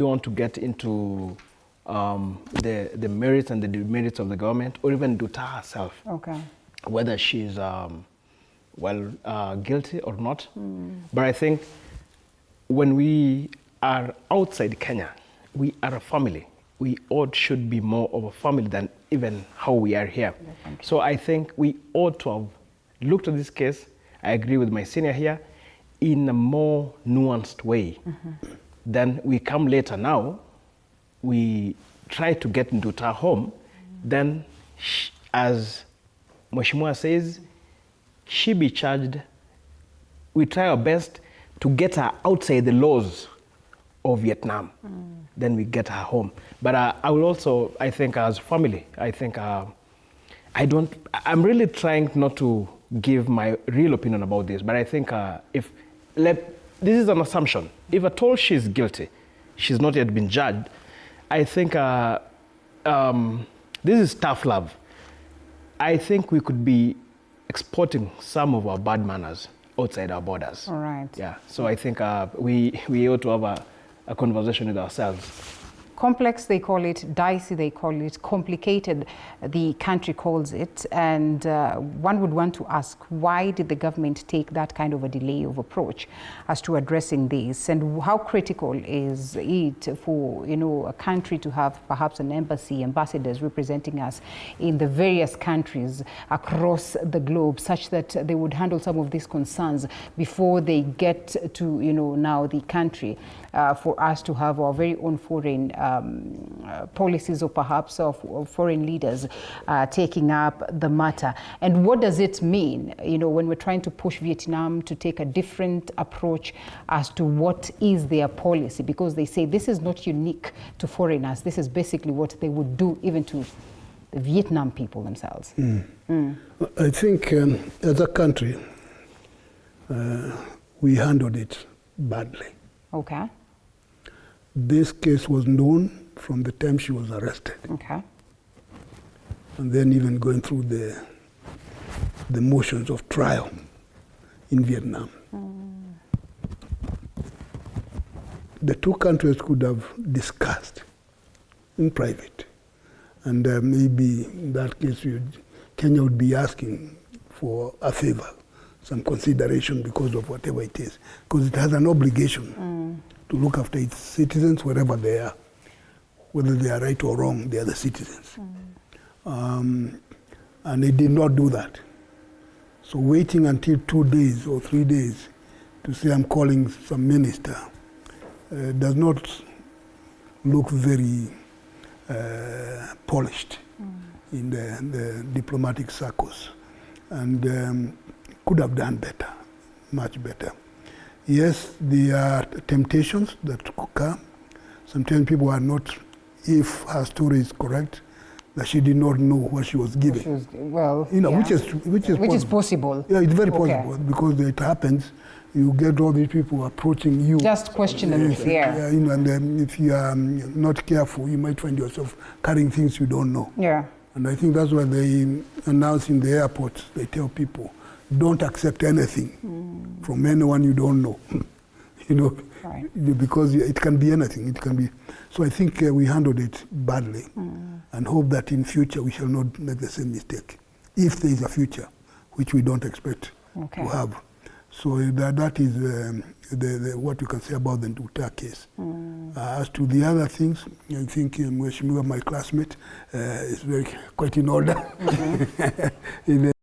We want to get into the merits and the demerits of the government, or even Nduta herself. Okay. Whether she's guilty or not. But I think when we are outside Kenya, we are a family. We should be more of a family than even how we are here. So I think we ought to have looked at this case, I agree with my senior here, in a more nuanced way. Then we come later now, we try to get Nduta home, then as Mheshimiwa says, she be charged. We try our best to get her outside the laws of Vietnam. Then we get her home. But I will also, I think as family, I think I'm really trying not to give my real opinion about this, but I think this is an assumption. If at all she's guilty, she's not yet been judged, I think this is tough love. I think we could be exporting some of our bad manners outside our borders. All right. Yeah, so I think we ought to have a conversation with ourselves. Complex, they call it. Dicey, they call it. Complicated, the country calls it. And one would want to ask, why did the government take that kind of a delay of approach as to addressing this? And how critical is it for, a country to have perhaps an embassy, ambassadors representing us in the various countries across the globe, such that they would handle some of these concerns before they get to, now the country, for us to have our very own foreign policies, or perhaps of foreign leaders taking up the matter. And what does it mean, when we're trying to push Vietnam to take a different approach as to what is their policy? Because they say this is not unique to foreigners. This is basically what they would do even to the Vietnam people themselves. I think as a country, we handled it badly. Okay. This case was known from the time she was arrested. Okay. And then even going through the motions of trial in Vietnam. The two countries could have discussed in private. And maybe in that case, Kenya would be asking for a favor, some consideration because of whatever it is. Because it has an obligation to look after its citizens wherever they are. Whether they are right or wrong, they are the citizens. And they did not do that. So waiting until 2 days or 3 days to say I'm calling some minister does not look very polished in the diplomatic circles. And could have done better, much better. Yes, there are temptations that could come. Sometimes people are not, if her story is correct, that she did not know what she was giving. Which is possible. Yeah, it's very possible because it happens. You get all these people approaching you. Just question them if and if you are not careful, you might find yourself carrying things you don't know. Yeah. And I think that's why they announce in the airport. They tell people, don't accept anything from anyone you don't know. Right. Because it can be anything. It can be. So I think we handled it badly, and hope that in future we shall not make the same mistake, if there is a future, which we don't expect to have. So that is what you can say about the Nduta case. As to the other things, I think Mheshimiwa, my classmate, is quite in order.